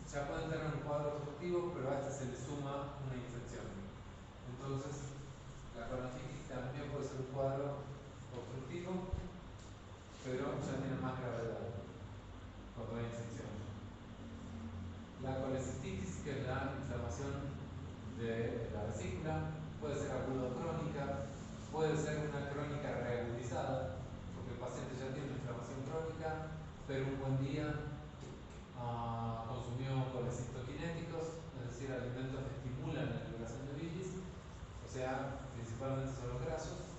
ya pueden tener un cuadro obstructivo, pero a este se le suma una infección. Entonces, la coronacitis también puede ser un cuadro obstructivo, pero ya tiene más gravedad cuando hay infección. La colecistitis, que es la inflamación de la vesícula, puede ser aguda o crónica, puede ser una crónica reagudizada, porque el paciente ya tiene una inflamación crónica, pero un buen día consumió colecistoquinéticos, es decir, alimentos que estimulan la liberación de bilis, o sea, principalmente son los grasos,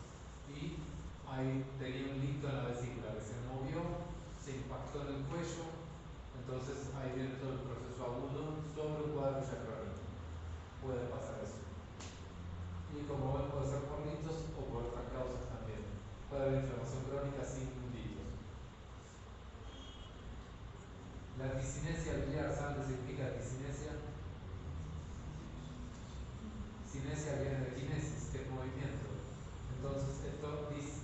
y ahí tenía un listo en la vesícula que se movió, se impactó en el cuello, entonces ahí viene todo el proceso agudo sobre un cuadro ya crónico. Puede pasar eso. Y como ven, puede ser por litos o por otras causas también. Puede haber inflamación crónica sin litos. La disinesia biliar, ¿saben qué significa disinesia? Cinesia viene de kinesis, que es movimiento. Entonces, esto es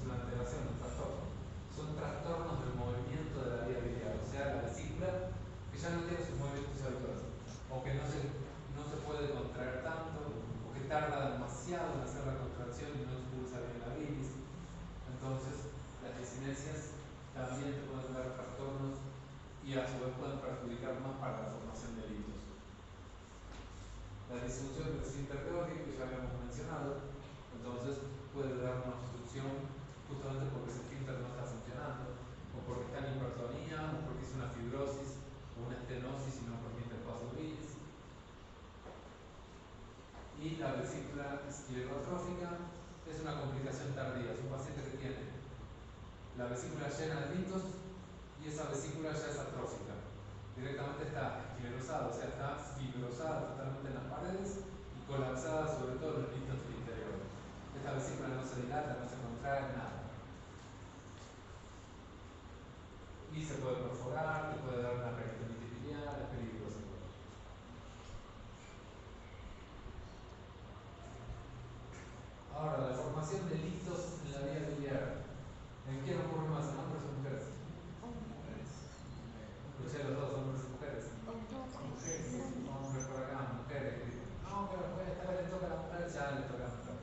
una alteración, un trastorno. Son trastornos del movimiento de la vía biliar, o sea, la vesícula que ya no tiene sus movimientos habituales, o que no se puede contraer tanto, o que tarda demasiado en hacer la contracción y no expulsa bien la bilis. Entonces, las disinesias también te pueden dar trastornos y a su vez pueden perjudicar más para la formación de litos. La disfunción del esfínter teórico, que ya habíamos mencionado, entonces puede dar una obstrucción justamente porque ese esfínter no está funcionando, o porque está en hipertonía, o porque es una fibrosis, o una estenosis y no permite el paso bilis. Y la vesícula esclerotrófica es una complicación tardía, es un paciente que tiene la vesícula llena de litos y esa vesícula ya es atrófica. Directamente está esclerosada, o sea, está fibrosada totalmente en las paredes y colapsada sobre todo en los litos del interior. Esta vesícula no se dilata, no se contrae, nada. Y se puede perforar, te puede dar una peritonitis biliar, es peligroso. Ahora, la formación de litos en la vía biliar. ¿En quién ocurre más? ¿En hombres o mujeres? Escuché los dos, hombres y mujeres. Hombres por acá, mujeres. No, pero esta vez le toca a la mujer, ya le toca a la mujer.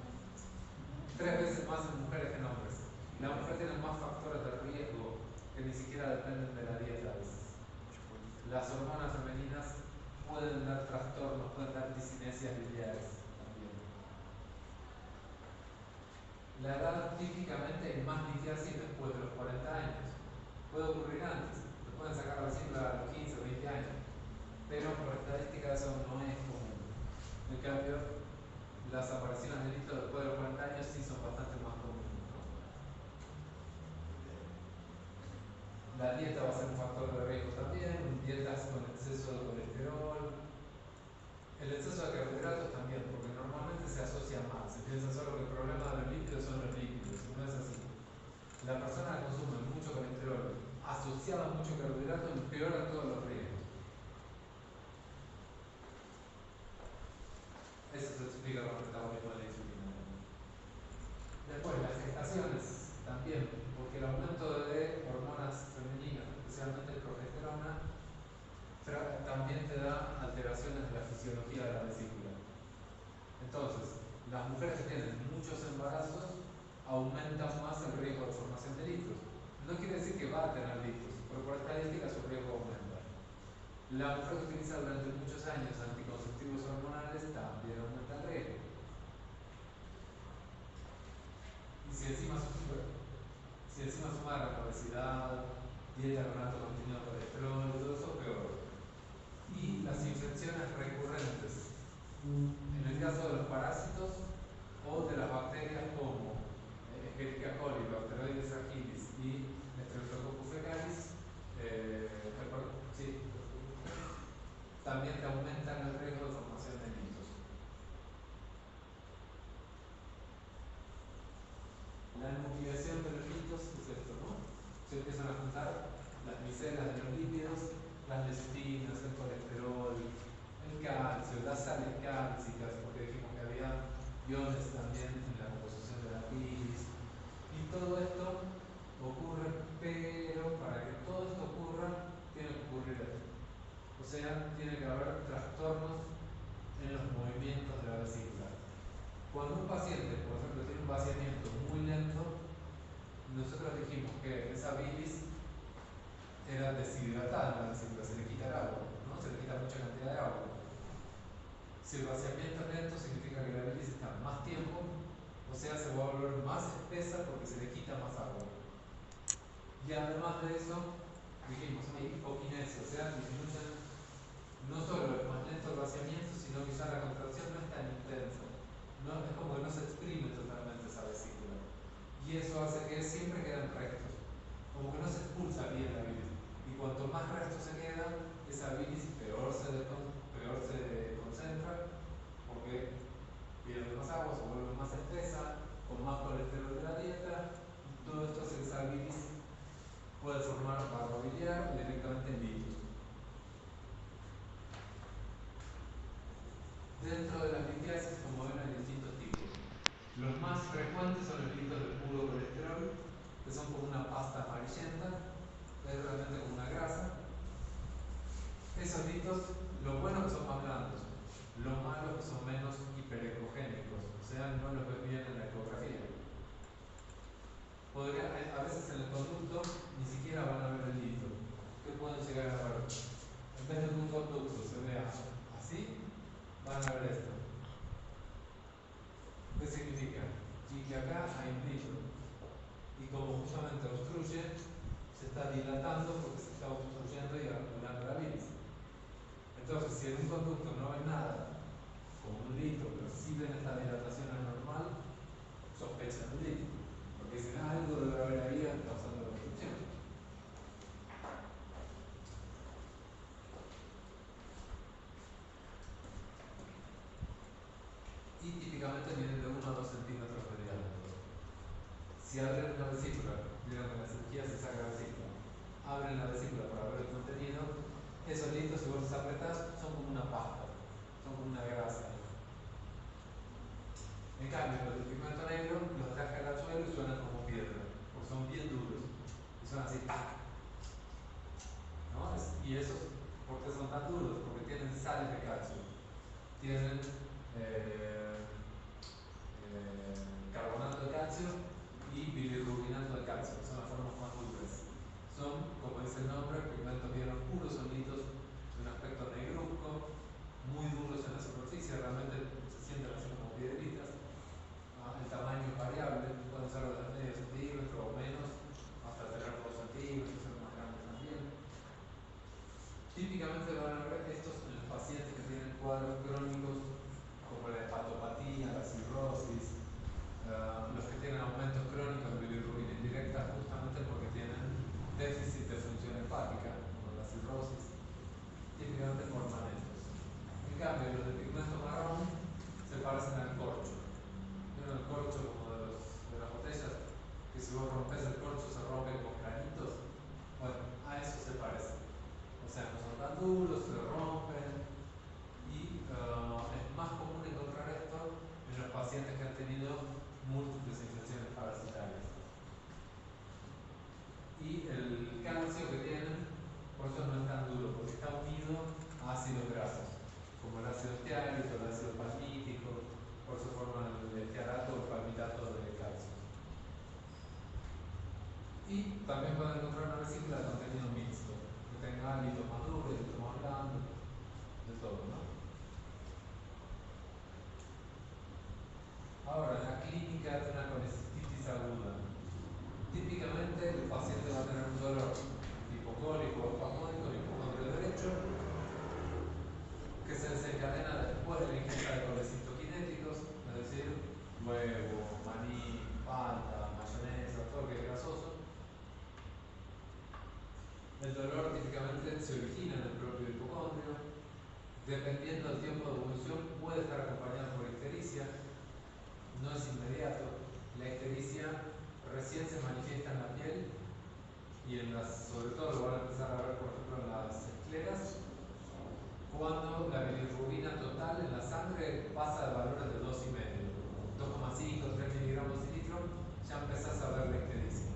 3 veces más en mujeres que en hombres. La mujer tiene más factores de riesgo que ni siquiera dependen de la dieta a veces. Las hormonas femeninas pueden dar trastornos, pueden dar disinesias biliares también. La edad típicamente es más litiasis después de los 40 años. Puede ocurrir antes, te pueden sacar la vesícula a los 15 o 20 años, pero por estadística eso no es común. En cambio, las apariciones de listo después de los 40 años sí son bastante más comunes, ¿no? La dieta va a ser un factor de riesgo también, dietas con exceso de colesterol. El exceso de carbohidratos también, porque normalmente se asocia mal. Se piensa solo que el problema de los lípidos son los lípidos, y no es así. La persona que consume mucho colesterol asociado a mucho carbohidrato empeora todos los riesgos. Eso se explica con el metabolismo de la insulina. Después, las gestaciones también, porque el aumento de hormonas femeninas, especialmente progesterona, también te da alteraciones de la fisiología de la vesícula. Entonces, las mujeres que tienen muchos embarazos aumentan más el riesgo de formación de litos. No quiere decir que va a tener litos, pero por estadística su riesgo aumenta. La mujer que utiliza durante muchos años anticonceptivos hormonales también aumenta el riesgo. Y si encima suma la obesidad, dieta con alto contenido de colesterol, todo eso, peor. Y las infecciones recurrentes. En el caso de los parásitos o de las bacterias como Escherichia coli, Bacteroides agilis y Streptococcus fecalis, sí, también te aumentan el riesgo de formación de litos. La nucleación de los litos es esto, ¿no? Se empiezan a juntar las micelas de los lípidos, las lecistinas, el colesterol, el calcio, las sales cálcicas, porque dijimos que había iones también en la composición de la bilis. Y todo esto ocurre, pero para que todo esto ocurra, tiene que ocurrir esto. espesa porque se le quita más agua. Y además de eso, dijimos, hay hipoquinesia, o sea, disminuyen no solo es más lento el vaciamiento, sino que ya la contracción no es tan intensa. No, es como que no se exprime totalmente esa vesícula. Y eso hace que siempre queden restos. Como que no se expulsa bien la bilis. Y cuanto más restos se queda, esa bilis peor se concentra, porque pierde más agua, se vuelve más espesa, con más colesterol de la dieta. Y todo esto hace que esa bilis puede formar barro biliar directamente en litos. Dentro de las litiasis, como ven, hay distintos tipos. Los más frecuentes son los litos de puro colesterol, que son como una pasta amarillenta, es realmente como una grasa. Esos litos, lo bueno que son más blandos, lo malo que son menos hiperecogénicos, o sea, no los ves bien en la ecografía. A veces en el conducto ni siquiera van a ver el lito. ¿Qué pueden llegar a ver? En vez de que un conducto se vea así, van a ver esto. ¿Qué significa? Y que acá hay un lito. Y como justamente obstruye, se está dilatando porque se está obstruyendo y acumulando la bilis. Entonces, si en un conducto no ven nada, como un lito, pero si ven esta dilatación anormal, sospechan un lito. Porque dicen, algo debe haber ahí causando la obstrucción. Y típicamente vienen de 1 a 2 centímetros de diámetro. Si abren una vesícula, vieron que en la cirugía se saca la vesícula, abren la vesícula para ver el contenido, esos litos, si vos los apretás, son como una pasta, son como una grasa. En cambio, los de pigmento negro los dejas caer al suelo y suenan como piedra, porque son bien duros, y suenan así, ¿no? Y esos, ¿por qué son tan duros? Porque tienen sales de calcio, tienen carbonato de calcio y bilirrubinato de calcio, que son las formas más duras. Son, como dice el nombre, pigmentos bien oscuros, son litos de un aspecto negruzco, muy duros en la superficie, realmente se sienten así como piedritas. El tamaño es variable, pueden ser de medio centímetro o menos, hasta tener 2 centímetros, ser más grandes también. Típicamente van a ver estos en los pacientes que tienen cuadros crónicos como la hepatopatía, la cirrosis, los que tienen aumentos crónicos de bilirrubina indirecta justamente porque tienen déficit de función hepática, como la cirrosis, típicamente permanentes. En cambio, los de pigmento marrón se parecen al corcho. ¿Vieron el corcho como de las botellas? Que si vos rompes el corcho se rompe con granitos. Bueno, a eso se parece. O sea, no son tan duros, se rompen. Y es más común encontrar esto en los pacientes que han tenido múltiples infecciones parasitarias. Y el calcio que tienen, por eso no es tan duro, porque está unido a ácidos grasos, como el ácido esteárico, el ácido palmítico, por eso forman el estearato o el palmitato de calcio. Y también pueden encontrar una vesícula de contenido mixto, que tenga litos más duros, litos más blandos, de todo, ¿no? Ahora, en la clínica de una colecistitis aguda, típicamente el paciente va a tener un dolor hipocólico o espasmódico en el hipocondrio derecho, que se desencadena después de la ingesta de colecistoquinéticos, es decir, huevo, maní, palta, mayonesa, todo lo que es grasoso. El dolor típicamente se origina en el propio hipocondrio. Dependiendo del tiempo de evolución, puede estar acompañado por ictericia. No es inmediato. La ictericia recién se manifiesta en la piel y sobre todo lo van a empezar a ver, por ejemplo, en las escleras, cuando la bilirrubina total en la sangre pasa de valores de 2,5, 2,5, 3 miligramos por litro, ya empezás a ver la ictericia.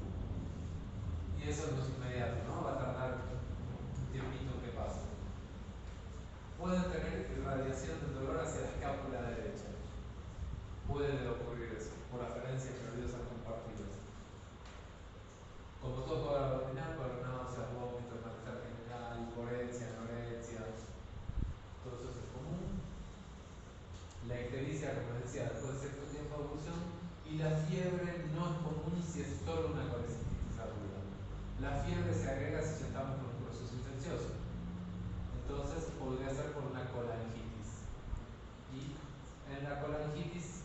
Y eso no es inmediato, ¿no? Va a tardar un tiempito que pase. Pueden tener irradiación del dolor hacia la escápula derecha. Puede ocurrir eso, por aferencias nerviosas compartidas. Como todo cuadro abdominal, puede haber náuseas, vómitos, malestar general, hiporexia, anorexia, todo eso es común. La ictericia, como les decía, después de cierto tiempo de evolución, y las fiebre no es común si es solo una colecistitis aguda. La fiebre se agrega si ya estamos con un proceso infeccioso. Entonces podría ser por una colangitis. Y en la colangitis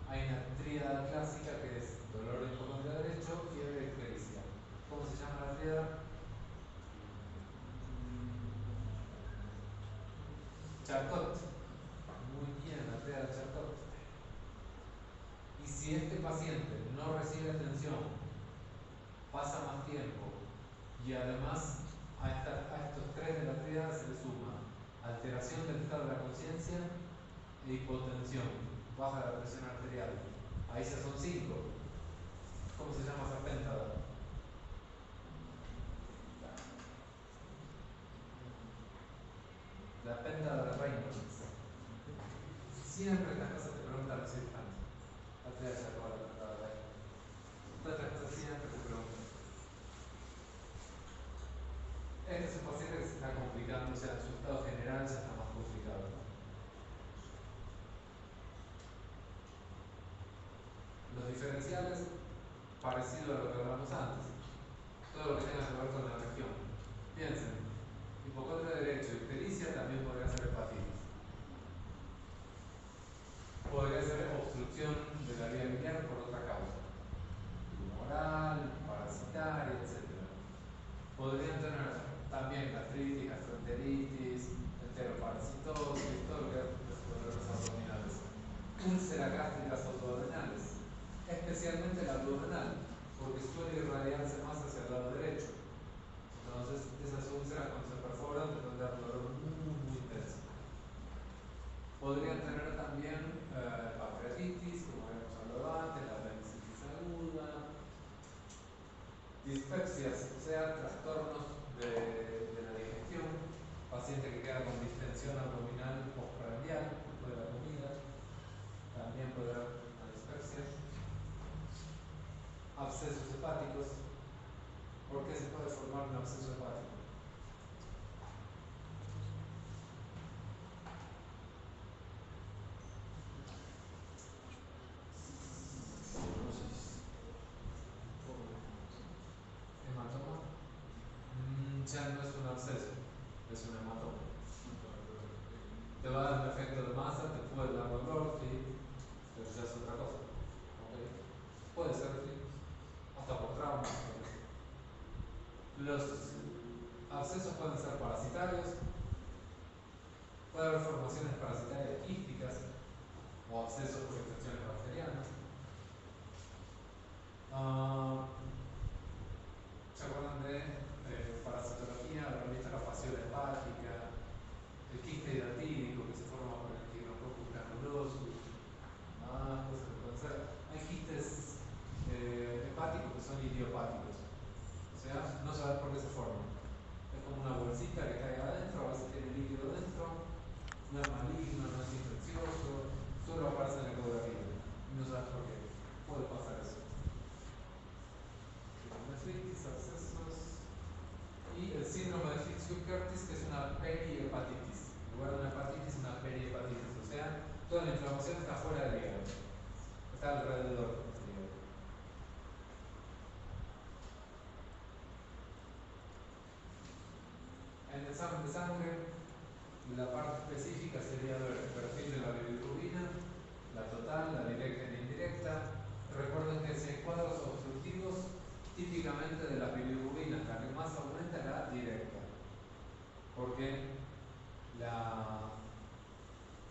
hay una tríada clásica que es dolor del hipocondrio derecho, fiebre y ictericia. ¿Cómo se llama la tríada? Charcot. Muy bien, la tríada Charcot. Y si este paciente no recibe atención, pasa más tiempo y además a estos tres de la tríada se le suma alteración del estado de la conciencia e hipotensión, baja la presión arterial. Ahí ya son 5. ¿Cómo se llama esa péntada? La péntada de Reynolds. Siempre estas cosas te preguntan los instantes. La tríada de Charcot, la péntada de Reynolds. Todas estas cosas siempre te preguntan. Este es un paciente que se está complicando, o sea, su estado general ya está más complicado. Los diferenciales, parecido a lo que hablamos antes, todo lo que tenga que ver con la región. Piensen, hipocondrio derecho y ictericia también podría ser hepatitis. Podría ser obstrucción de la vía biliar por otra causa, tumoral, parasitaria, etc. Podrían tener también gastritis, gastroenteritis, enteroparasitosis, todo lo que es los dolores abdominales. Úlceras gástricas autoadrenales, especialmente la abdominal, porque suele irradiarse más hacia el lado derecho. Entonces, esas úlceras cuando se perforan tendrán dar un dolor muy intenso. Podrían tener también pancreatitis, como habíamos hablado antes, la apendicitis aguda, dispepsias, o sea, trastornos de la digestión, paciente que queda con distensión abdominal postprandial después de la comida, también puede haber una dispepsia. Abscesos hepáticos. ¿Por qué se puede formar un absceso hepático? ¿Hematoma? Ya no es un absceso, es un hematoma. Te va a dar un efecto de masa, te puede dar dolor, sí, pero ya es otra cosa. ¿Okay? Puede ser, sí, hasta por trauma. Los abscesos pueden ser parasitarios, puede haber formaciones parasitarias quísticas o abscesos por infecciones bacterianas. ¿Se acuerdan de parasitología? Habrán visto la fasciola hepática, el quiste hidratídico que se forma por el Echinococcus granulosus, más cosas que pueden ser. Hay quistes hepáticos que son idiopáticos, o sea, no sabes por qué se forman. Es como una bolsita que cae adentro, a veces tiene líquido dentro, no es maligno, no es infeccioso, solo aparece en la ecografía y no sabes por qué. Puede pasar eso. Nefritis, abscesos y el síndrome de Hicks-Curtis, que es una perihepatitis. En lugar de una hepatitis, una perihepatitis. O sea, toda la inflamación está fuera del hígado, está alrededor del hígado. En el examen de sangre, la parte específica sería ver el perfil de la bilirrubina, la total, la directa y la indirecta. Recuerden que si hay cuadros obstructivos, típicamente de las bilirrubinas, la que más aumenta es la directa, porque la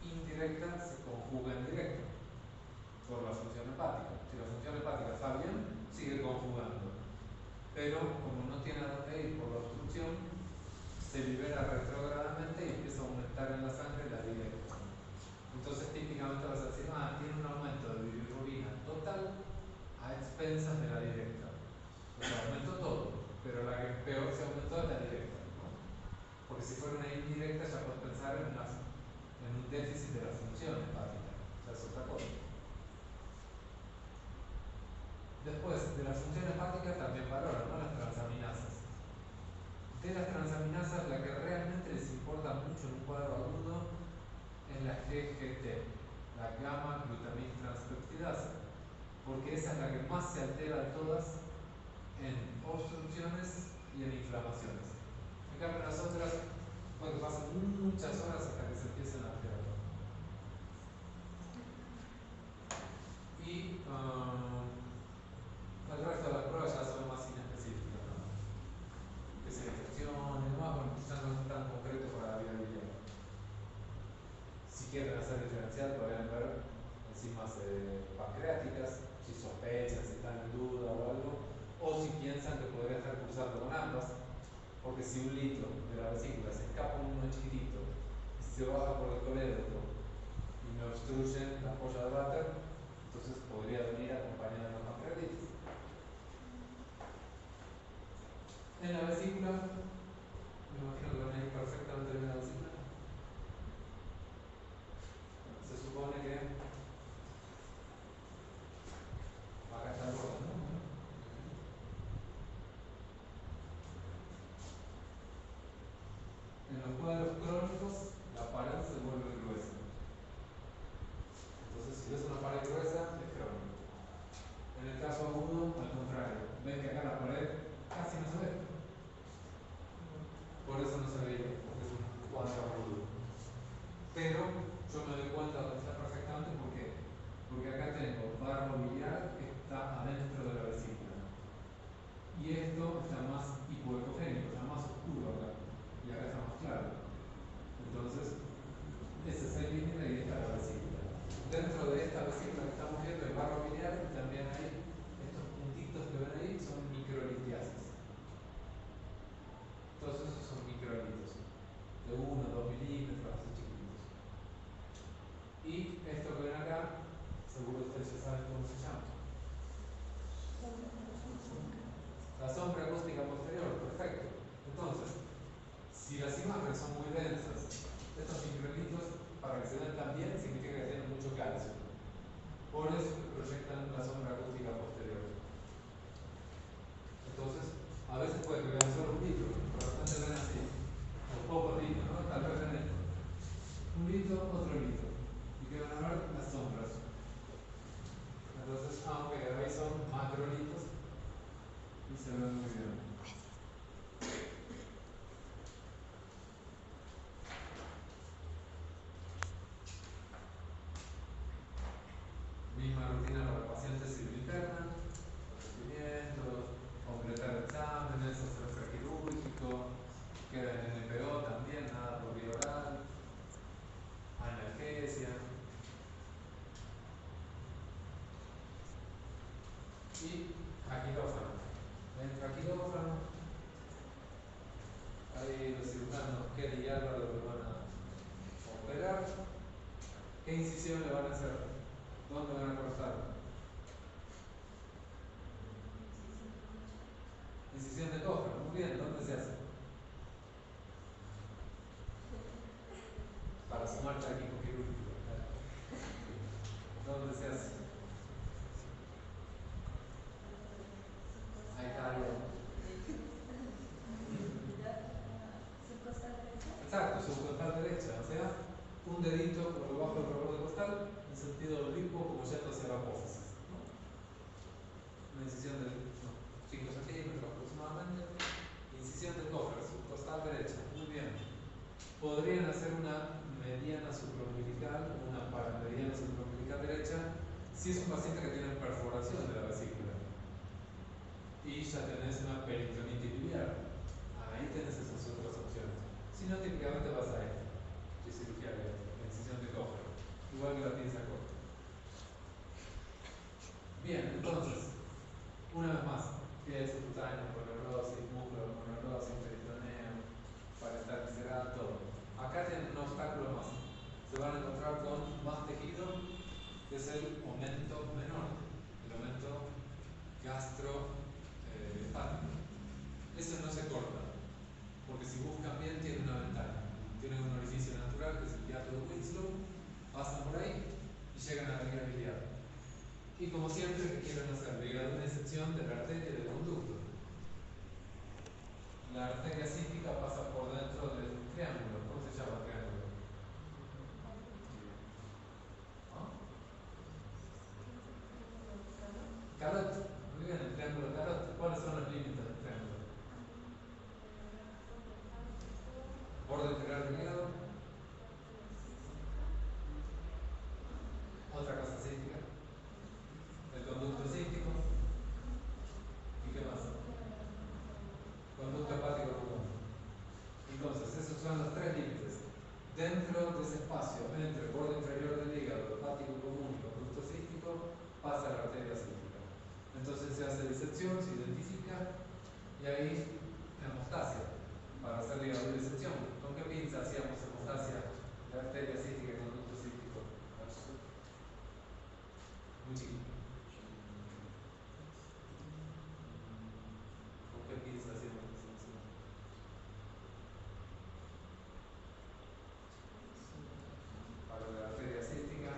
indirecta se conjuga en directo por la función hepática. Si la función hepática está bien, sigue conjugando, pero como no tiene a dónde ir por la obstrucción, se libera retrogradamente y empieza a aumentar en la sangre la directa. Entonces típicamente vas a decir, tiene un aumento de bilirrubina total a expensas de la directa. O sea, aumentó todo, pero la que peor se aumentó es la directa. Porque si fuera una indirecta ya puedes pensar en un déficit de la función hepática. O sea, es otra cosa. Después, de la función hepática también valoran, ¿no?, las transaminasas. De las transaminasas, la que realmente les importa mucho en un cuadro agudo es la GGT, la gamma glutamil transpeptidasa. porque esa es la que más se altera de todas en obstrucciones y en inflamaciones. En cambio, las otras, bueno, pasan muchas horas hasta que se empiecen a alterar. Y el resto de las pruebas ya son más inespecíficas, ¿no? Que sea infección y demás, bueno, ya no es tan concreto para la vida biliar. Si quieren hacer diferencial, podrían ver enzimas pancreáticas, si sospechan, si están en duda o algo, o si piensan que podría estar cruzando con ambas, porque si un litro de la vesícula se escapa uno chiquitito y se baja por el colédoco y me obstruyen la polla de váter, entonces podría venir acompañada de la pancreatitis. En la vesícula, me imagino que van a ir perfectamente bien la vesícula. Se supone que acá está el borde, ¿no? En los cuadros crónicos, la pared se vuelve gruesa. Entonces, si ves una pared gruesa, es crónico. En el caso agudo, al contrario. Ven que acá la pared casi no se ve. Por eso no se veía, porque es un cuadro agudo. Pero yo me doy cuenta de que está perfectamente porque acá tengo barro biliar que está adentro de la vesícula. Y esto está más hipoecogénico, está más oscuro acá. Y acá está más claro. Entonces, ese es el límite y esta es la vesícula. Dentro de esta vesícula que estamos viendo el barro biliar también hay estos puntitos que ven ahí, son microlitiasis. Todos esos son microlitos, de 1 o 2 milímetros, así chiquititos. Y esto que ven acá, seguro ustedes ya saben cómo se llama. La sombra acústica posterior, perfecto. Entonces, si las imágenes son muy densas, estos microlitos, para que se vean tan bien, significa que tienen mucho calcio. Por eso proyectan la sombra acústica posterior. Entonces, a veces puede que vean solo un litro, pero de repente ven así, o pocos litros, ¿no? Tal vez ven esto. Un litro, otro litro. Y que van a ver las sombras. Entonces, aunque ahí son macrolitos, y se ven muy bien. Misma rutina para pacientes interna, procedimientos, completar exámenes, hacer prequirúrgico, queda en NPO también, nada por vía oral, analgesia. Y a quirófano. Entra a quirófano, ahí los cirujanos Kelly y Álvaro lo van a operar. ¿Qué incisión le van a hacer? ¿Dónde van a cortar? Incisión de cógeno, muy bien, ¿dónde se hace? Para sumarte al equipo quirúrgico. ¿Dónde se hace? Ahí está algo. Exacto, subcostal derecha, o sea, un dedito por debajo del reborde costal en sentido oblicuo como yendo hacia la apófisis, ¿no? Una incisión de 5 centímetros aproximadamente. Incisión del cógeno, subcostal derecha, muy bien. Podrían hacer una mediana supraumbilical o una paramediana supraumbilical derecha si es un paciente que tiene perforación de la vesícula y ya tenés una peritonitis biliar. Ahí tenés esas otras opciones. Si no, típicamente vas a esta, que es cirugía abierta, la incisión de cógeno, igual que la pinza corta. Bien, entonces, una vez más, piel subcutáneo, colorosis, músculo, colorosis, peritoneo, parental visceral, todo. Acá tienen un obstáculo más. Se van a encontrar con más tejido, que es el aumento menor, el aumento gastro hepático. Ese no se corta, porque si buscan bien tiene una ventana. Tienen un orificio natural que es el hiato de Winslow, pasan por ahí y llegan a la vía biliar. Y como siempre, que quieren hacer una excepción de la arteria y del conducto. La arteria cística pasa por dentro del triángulo. ¿Cómo se llama el triángulo? ¿Ah? ahí hemostasia, para hacer ligadura y sección. ¿Con qué pinza hacíamos hemostasia de arteria cística y conducto cístico? Muy chiquito. ¿Con qué pinza hacíamos disección? Para la arteria cística.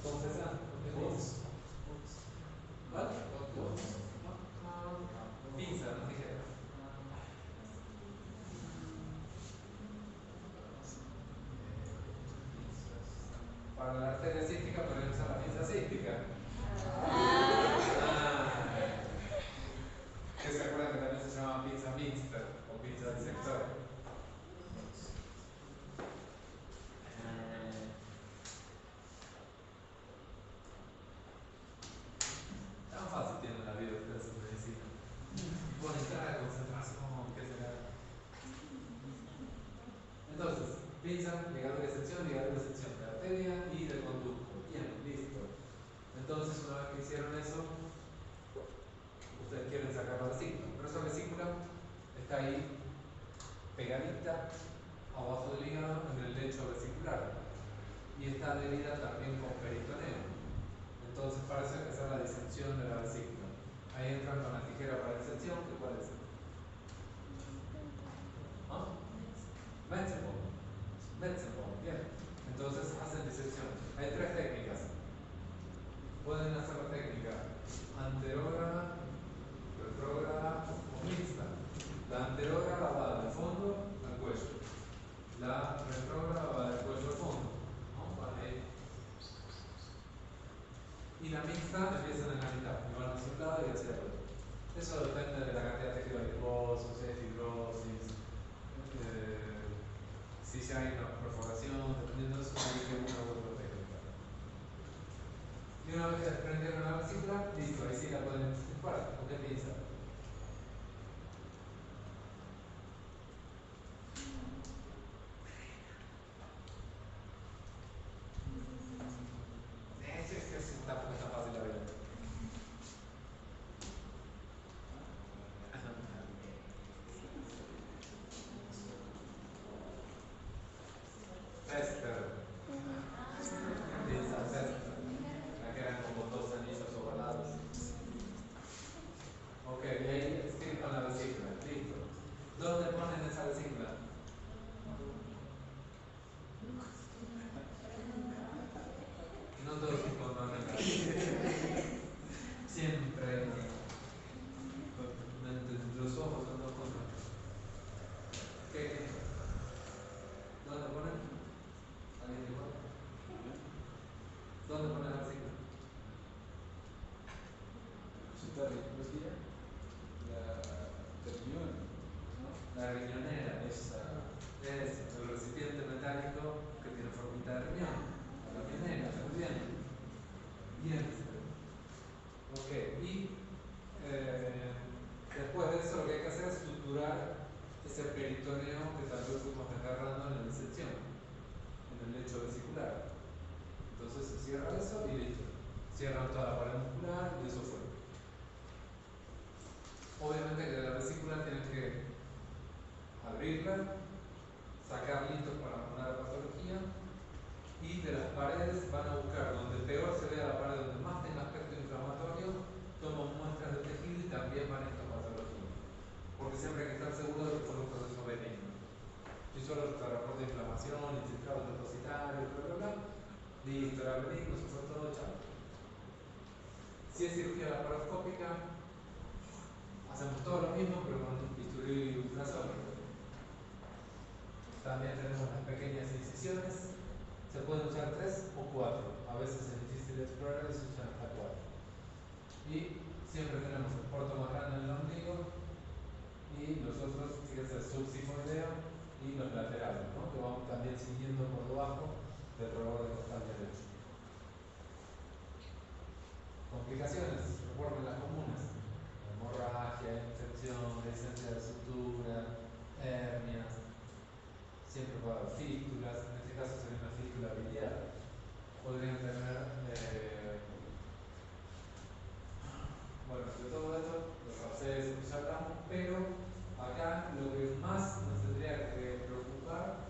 ¿Cómo se llama? ¿Cuál? Pinza, no tijera. Para la arteria cística podemos usar la pinza cística. Que se acuerdan que también se llama pinza mixta o pinza disectora. Tan fácil tiene la vida ustedes en medicina. Ponen cara de concentración, ¿qué será? Entonces, pinza, ligadura de sección de arteria y de conducto. Bien, listo. Entonces, una vez que hicieron eso, ustedes quieren sacar la vesícula, pero esa vesícula está ahí pegadita abajo del hígado en el lecho vesicular y está adherida también con peritoneo. Entonces, para eso hay que hacer la disección de la vesícula. Ahí entran con la tijera para disección, ¿qué cuál es? ¿Ah? Metzenbaum, bien. Entonces hacen disección. Hay tres técnicas. Pueden hacer la técnica anterógrada, retrógrada o mixta. La anterógrada va del fondo al cuello. La retrógrada va del cuello al fondo. ¿No? Vale. Y la mixta empiezan en la mitad, y van hacia un lado y hacia el otro. Eso depende de la cantidad de tejido adiposo, si hay fibrosis, si hay una perforación, dependiendo de eso, hay que una u otra técnica. Y una vez que desprendieron la vesícula, listo, ahí sí la pueden extirpar. ¿Con qué pinza? Es que está fácil la vida. Cester. Pinza Cester. La que eran como dos anillos ovalados. Ok, y ahí extirpan la vesícula. Listo. ¿Dónde ponen esa vesícula? No todos responden acá. Siempre. Los ojos son dos cosas. ¿Qué? ¿Dónde ponen? ¿Alguien dijo? ¿Dónde ponen la vesícula? La riñón, ¿no? La riñonera. Esa. Es el recipiente metálico que tiene formita de riñón. La riñonera, muy bien. Bien. Ok, y después de eso lo que hay que hacer es suturar ese peritoneo que tal vez fuimos agarrando en la disección, en el lecho vesicular. Entonces se cierra eso y listo. Cierran toda la pared muscular y eso fue. Obviamente que de la vesícula tienen que abrirla, sacar listos para poner la patología y de las paredes van a buscar donde peor se vea la pared, donde más tenga aspecto inflamatorio, toman muestras de tejido y también van a histopatología. Porque siempre hay que estar seguro de que fue un proceso benigno. Si solo te reporta inflamación, infiltrado depositario, bla bla bla, listo, era benigno, se fue todo, chao. Si es cirugía laparoscópica, hacemos todo lo mismo, pero con un bisturí ultrasónico. También tenemos las pequeñas incisiones. Se pueden usar 3 o 4. A veces es difícil explorar y se usan hasta 4. Y siempre tenemos el porto más grande en el ombligo y los otros, fíjense, subsifoideo y los laterales, ¿no? Que vamos también siguiendo por debajo del reborde costal derecho. Complicaciones, recuerden las comunes: hemorragia, infección, licencia de sutura, hernias. Siempre puede haber fístulas, en este caso sería una fístula biliar. podrían tener, bueno, de todo esto, los procesos que ya hablamos, pero acá lo que más nos tendría que preocupar,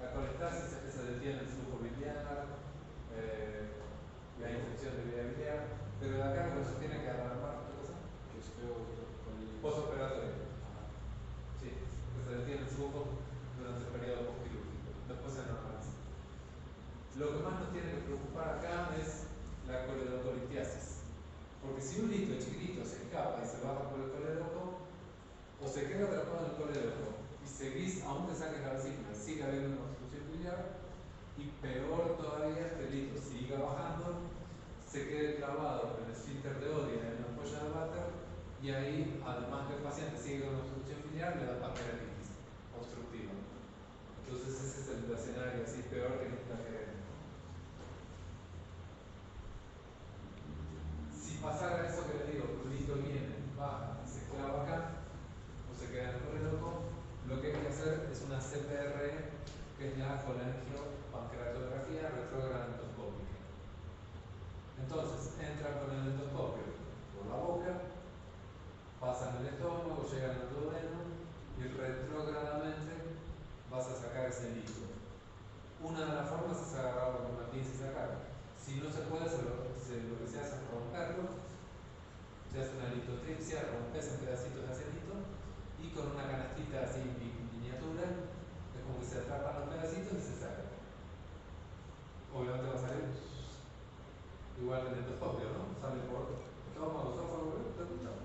la colestasis es que se detiene el flujo biliar, la infección de vía biliar, pero de acá lo que nos tiene que alarmar, ¿qué cosa? Que es peor con el Postoperatorio. Sí, que se detiene el flujo durante el periodo postquirúrgico, después se normaliza. Lo que más nos tiene que preocupar acá es la coledocolistiasis. Porque si un litio chiquitito se escapa y se baja por el colédoco, o se queda atrapado en el colédoco y seguís, aunque saques la vesícula, sigue habiendo una obstrucción biliar, y peor todavía es que el litio siga bajando, se quede clavado en el esfínter de Oddi, en la ampolla de váter, y ahí, además que el paciente sigue con obstrucción biliar, le da pancreatitis obstructiva. Entonces ese es el escenario así peor que nunca queremos. Si pasara eso que les digo, que un litio viene, baja y se clava acá, o se queda en el colédoco, lo que hay que hacer es una CPR, que es la colangiopancreatografía retrógrada endoscópica. Entonces, entra con el endoscopio por la boca, pasa en el estómago, llega al duodeno y retrógradamente vas a sacar ese litio. Una de las formas es agarrarlo con una pinza y sacarlo. Si no se puede, lo que se hace es romperlo, se hace una litotripsia, rompes en pedacitos de acelito y con una canastita así miniatura, es como que se atrapan los pedacitos y se sacan. Obviamente va a salir igual que el endoscopio, ¿no? Sale por estómago, esófago, chao.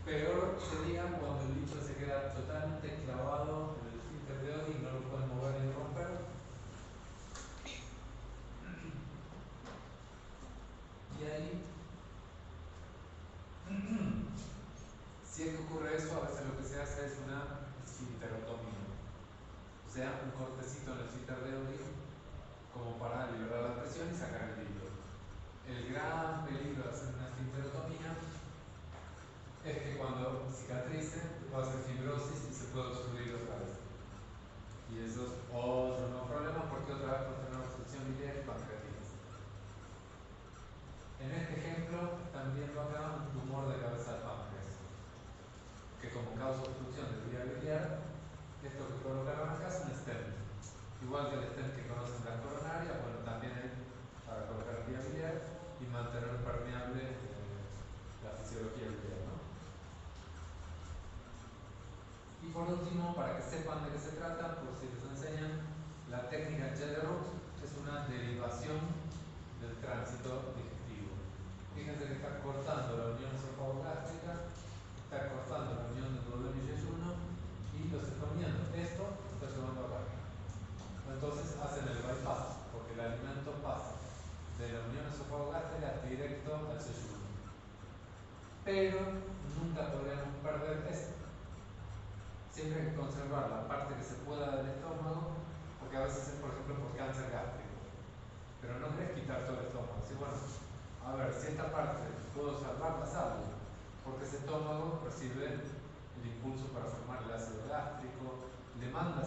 Peor sería cuando el litio se queda totalmente clavado en el esfínter de Oddi y no lo pueden mover ni romper. Y ahí, si es que ocurre eso, a veces lo que se hace es una esfinterotomía. O sea, un cortecito en el esfínter de Oddi como para liberar la presión y sacar el litio. El gran peligro de hacer una esfinterotomía es que cuando cicatrice va a ser fibrosis y se puede obstruir otra vez. Y eso es otro nuevo problema porque otra vez puede tener obstrucción biliar y pancreatitis. En este ejemplo están viendo acá un tumor de cabeza de páncreas que como causa obstrucción de vía biliar, esto que colocaron acá es un stent. Igual que el stent que conocen de la coronaria, bueno, también hay para colocar vía biliar y mantener permeable la fisiología biliar, ¿no? Y por último, para que sepan de qué se trata, por si les enseñan, la técnica Jederoth es una derivación del tránsito digestivo. Fíjense que está cortando la unión esofagogástrica, está cortando la unión del duodeno y yeyuno y los está uniendo. Esto lo está llevando acá. Entonces hacen el bypass, porque el alimento pasa de la unión esofagogástrica directo al yeyuno. Pero nunca podríamos perder esto. Siempre hay que conservar la parte que se pueda del estómago, porque a veces es, por ejemplo, por cáncer gástrico. Pero no querés quitar todo el estómago. Así, bueno, a ver, si esta parte puedo salvarla, salvo, porque ese estómago recibe el impulso para formar el ácido gástrico, le manda